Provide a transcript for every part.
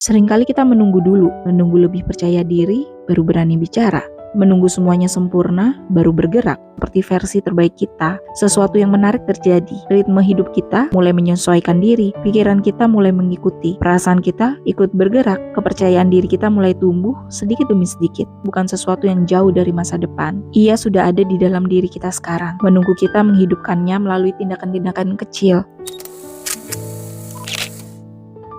Seringkali kita menunggu dulu, menunggu lebih percaya diri, baru berani bicara. Menunggu semuanya sempurna, baru bergerak. Seperti versi terbaik kita, sesuatu yang menarik terjadi. Ritme hidup kita mulai menyesuaikan diri, pikiran kita mulai mengikuti, perasaan kita ikut bergerak, kepercayaan diri kita mulai tumbuh sedikit demi sedikit. Bukan sesuatu yang jauh dari masa depan. Ia sudah ada di dalam diri kita sekarang, menunggu kita menghidupkannya melalui tindakan-tindakan kecil.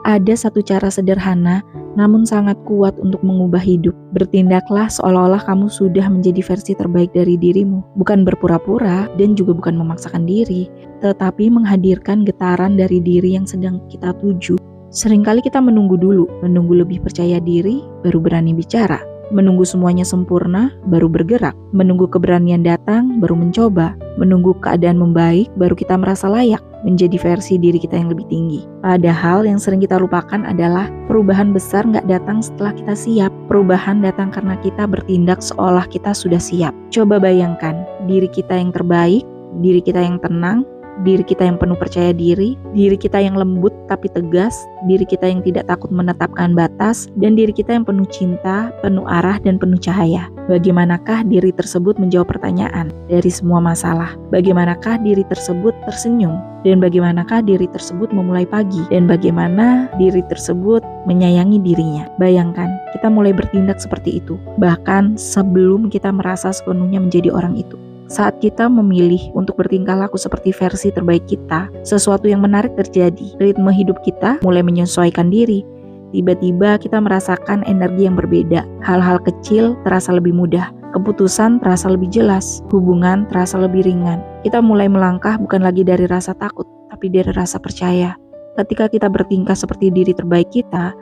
Ada satu cara sederhana, namun sangat kuat untuk mengubah hidup. Bertindaklah seolah-olah kamu sudah menjadi versi terbaik dari dirimu. Bukan berpura-pura dan juga bukan memaksakan diri, tetapi menghadirkan getaran dari diri yang sedang kita tuju. Seringkali kita menunggu dulu, menunggu lebih percaya diri, baru berani bicara. Menunggu semuanya sempurna, baru bergerak. Menunggu keberanian datang, baru mencoba. Menunggu keadaan membaik, baru kita merasa layak menjadi versi diri kita yang lebih tinggi. Padahal yang sering kita lupakan adalah perubahan besar nggak datang setelah kita siap. Perubahan datang karena kita bertindak seolah kita sudah siap. Coba bayangkan, diri kita yang terbaik, diri kita yang tenang, diri kita yang penuh percaya diri kita yang lembut tapi tegas, diri kita yang tidak takut menetapkan batas, dan diri kita yang penuh cinta, penuh arah, dan penuh cahaya. Bagaimanakah diri tersebut menjawab pertanyaan dari semua masalah? Bagaimanakah diri tersebut tersenyum? Dan bagaimanakah diri tersebut memulai pagi? Dan bagaimana diri tersebut menyayangi dirinya? Bayangkan, kita mulai bertindak seperti itu, bahkan sebelum kita merasa sepenuhnya menjadi orang itu. Saat kita memilih untuk bertingkah laku seperti versi terbaik kita, sesuatu yang menarik terjadi. Ritme hidup kita mulai menyesuaikan diri. Tiba-tiba kita merasakan energi yang berbeda. Hal-hal kecil terasa lebih mudah. Keputusan terasa lebih jelas. Hubungan terasa lebih ringan. Kita mulai melangkah bukan lagi dari rasa takut, tapi dari rasa percaya. Ketika kita bertingkah seperti diri terbaik kita,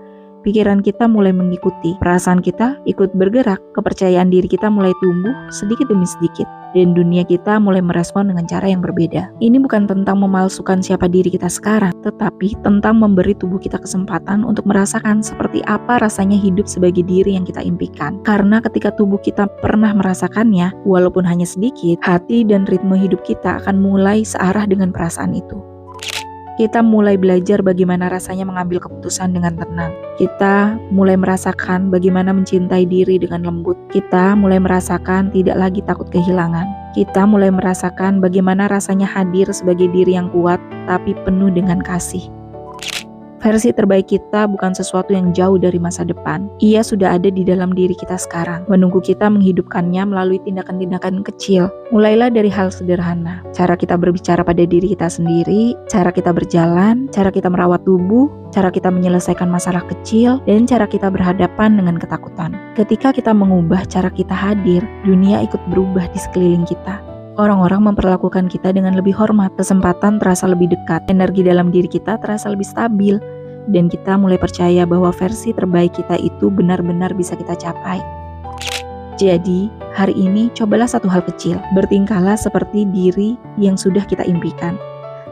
pikiran kita mulai mengikuti, perasaan kita ikut bergerak, kepercayaan diri kita mulai tumbuh sedikit demi sedikit, dan dunia kita mulai merespon dengan cara yang berbeda. Ini bukan tentang memalsukan siapa diri kita sekarang, tetapi tentang memberi tubuh kita kesempatan untuk merasakan seperti apa rasanya hidup sebagai diri yang kita impikan. Karena ketika tubuh kita pernah merasakannya, walaupun hanya sedikit, hati dan ritme hidup kita akan mulai searah dengan perasaan itu. Kita mulai belajar bagaimana rasanya mengambil keputusan dengan tenang. Kita mulai merasakan bagaimana mencintai diri dengan lembut. Kita mulai merasakan tidak lagi takut kehilangan. Kita mulai merasakan bagaimana rasanya hadir sebagai diri yang kuat, tapi penuh dengan kasih. Versi terbaik kita bukan sesuatu yang jauh dari masa depan. Ia sudah ada di dalam diri kita sekarang, menunggu kita menghidupkannya melalui tindakan-tindakan kecil. Mulailah dari hal sederhana. Cara kita berbicara pada diri kita sendiri, cara kita berjalan, cara kita merawat tubuh, cara kita menyelesaikan masalah kecil, dan cara kita berhadapan dengan ketakutan. Ketika kita mengubah cara kita hadir, dunia ikut berubah di sekeliling kita. Orang-orang memperlakukan kita dengan lebih hormat, kesempatan terasa lebih dekat, energi dalam diri kita terasa lebih stabil, dan kita mulai percaya bahwa versi terbaik kita itu benar-benar bisa kita capai. Jadi, hari ini cobalah satu hal kecil, bertingkahlah seperti diri yang sudah kita impikan.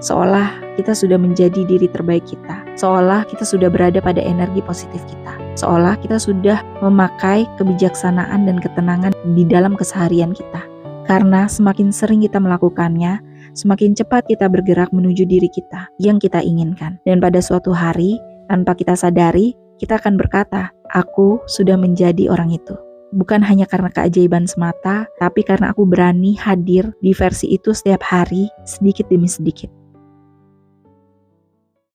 Seolah kita sudah menjadi diri terbaik kita, seolah kita sudah berada pada energi positif kita, seolah kita sudah memakai kebijaksanaan dan ketenangan di dalam keseharian kita. Karena semakin sering kita melakukannya, semakin cepat kita bergerak menuju diri kita yang kita inginkan. Dan pada suatu hari, tanpa kita sadari, kita akan berkata, aku sudah menjadi orang itu. Bukan hanya karena keajaiban semata, tapi karena aku berani hadir di versi itu setiap hari, sedikit demi sedikit.